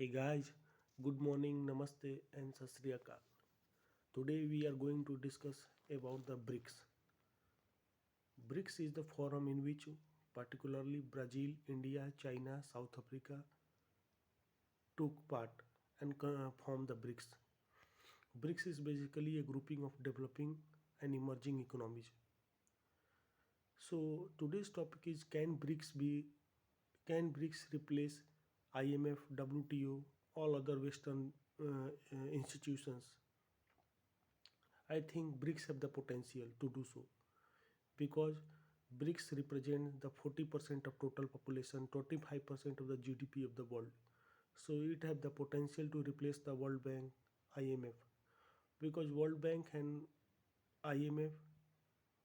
Hey guys, good morning, namaste, and sat sri akal. Today we are going to discuss about the BRICS. BRICS is the forum in which particularly Brazil, India, China, South Africa took part and formed the BRICS. BRICS is basically a grouping of developing and emerging economies. So today's topic is can BRICS replace IMF, WTO, all other Western institutions? I think BRICS have the potential to do so because BRICS represent the 40% of total population, 25% of the GDP of the world. So it have the potential to replace the World Bank, IMF, because World Bank and IMF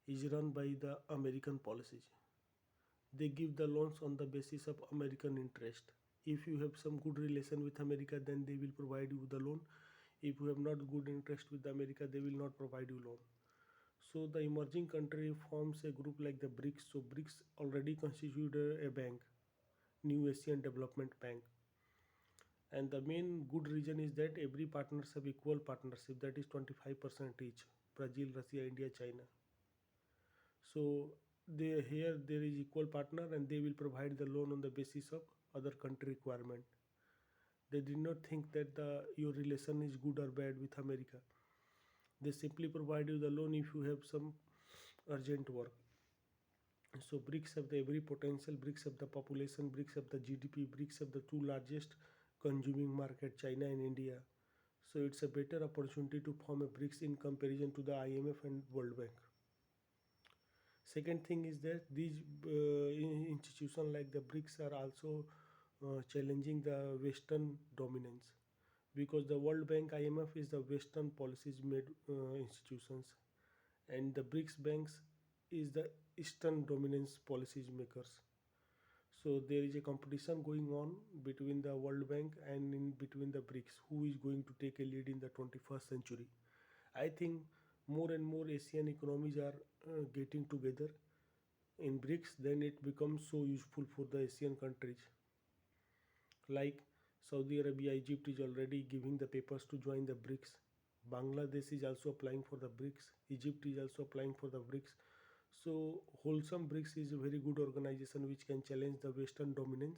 is run by the American policies. They give the loans on the basis of American interest. If you have some good relation with America, then they will provide you the loan. If you have not good interest with America, they will not provide you loan. So the emerging country forms a group like the BRICS. So BRICS already constitute a bank, New Asian Development Bank. And the main good reason is that every partners have equal partnership, that is 25% each. Brazil, Russia, India, China. So here there is equal partner and they will provide the loan on the basis of other country requirement. They did not think that your relation is good or bad with America. They simply provide you the loan if you have some urgent work. So BRICS have the every potential. BRICS have the population. BRICS have the GDP. BRICS have the two largest consuming market, China and India. So it's a better opportunity to form a BRICS in comparison to the IMF and World Bank. Second thing is that these institutions like the BRICS are also challenging the Western dominance because the World Bank, IMF is the Western policies made institutions, and the BRICS banks is the Eastern dominance policies makers. So there is a competition going on between the World Bank and in between the BRICS. Who is going to take a lead in the 21st century? I think more and more Asian economies are getting together in BRICS. Then it becomes so useful for the Asian countries. Like Saudi Arabia, Egypt is already giving the papers to join the BRICS. Bangladesh is also applying for the BRICS. Egypt is also applying for the BRICS. So wholesome BRICS is a very good organization which can challenge the Western dominance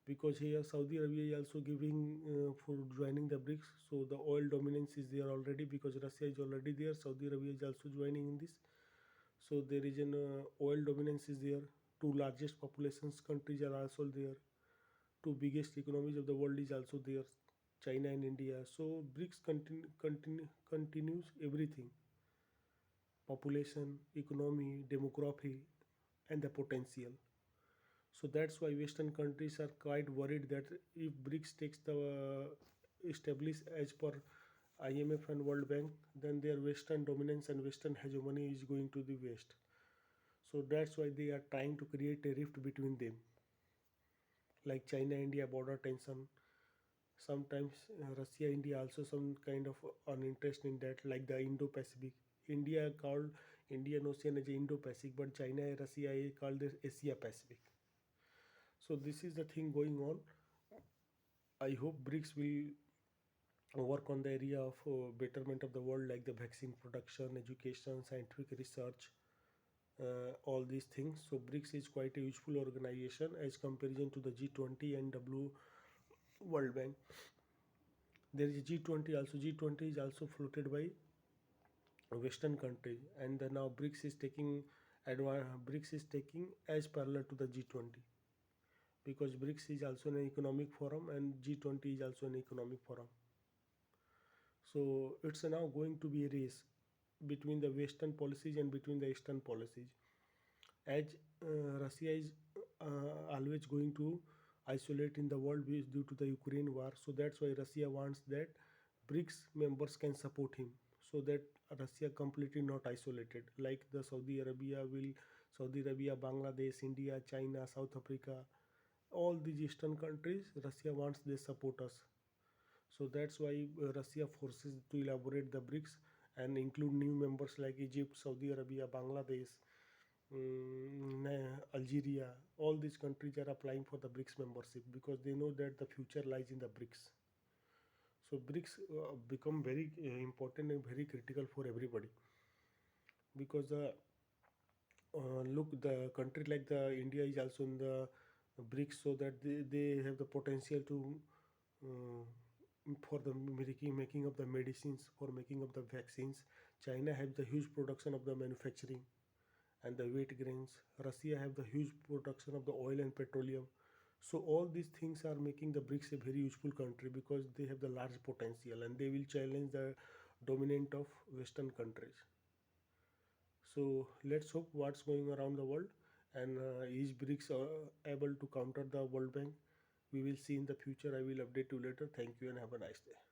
because here Saudi Arabia is also giving for joining the BRICS. So the oil dominance is there already because Russia is already there. Saudi Arabia is also joining in this. So there is an oil dominance is there. Two largest populations countries are also there. Two biggest economies of the world is also there, China and India. So BRICS continues everything: population, economy, demography, and the potential. So that's why Western countries are quite worried that if BRICS takes the established as per IMF and World Bank, then their Western dominance and Western hegemony is going to the West. So that's why they are trying to create a rift between them, like China India border tension. Sometimes Russia India also some kind of an interest in that, like the Indo Pacific. India called Indian Ocean as Indo Pacific, but China and Russia is called as Asia Pacific. So this is the thing going on. I hope BRICS will work on the area of betterment of the world, like the vaccine production, education, scientific research, all these things. So BRICS is quite a useful organization as comparison to the G20 and W World Bank. There is G20 also. G20 is also floated by Western countries, and then now BRICS is taking as parallel to the G20 because BRICS is also an economic forum and G20 is also an economic forum. So it's now going to be a race between the Western policies and between the Eastern policies. As Russia is always going to isolate in the world due to the Ukraine war, so that's why Russia wants that BRICS members can support him, so that Russia completely not isolated. Like the Saudi Arabia, Bangladesh, India, China, South Africa, all these Eastern countries, Russia wants they support us. So that's why Russia forces to elaborate the BRICS and include new members like Egypt, Saudi Arabia, Bangladesh, Algeria, all these countries are applying for the BRICS membership because they know that the future lies in the BRICS. So BRICS become very important and very critical for everybody because look, the country like the India is also in the BRICS, so that they have the potential to uh, for the making of the medicines, for making of the vaccines. China has the huge production of the manufacturing and the wheat grains. Russia have the huge production of the oil and petroleum. So all these things are making the BRICS a very useful country because they have the large potential and they will challenge the dominant of Western countries. So let's hope what's going around the world, and is BRICS able to counter the World Bank? We will see in the future. I will update you later. Thank you and have a nice day.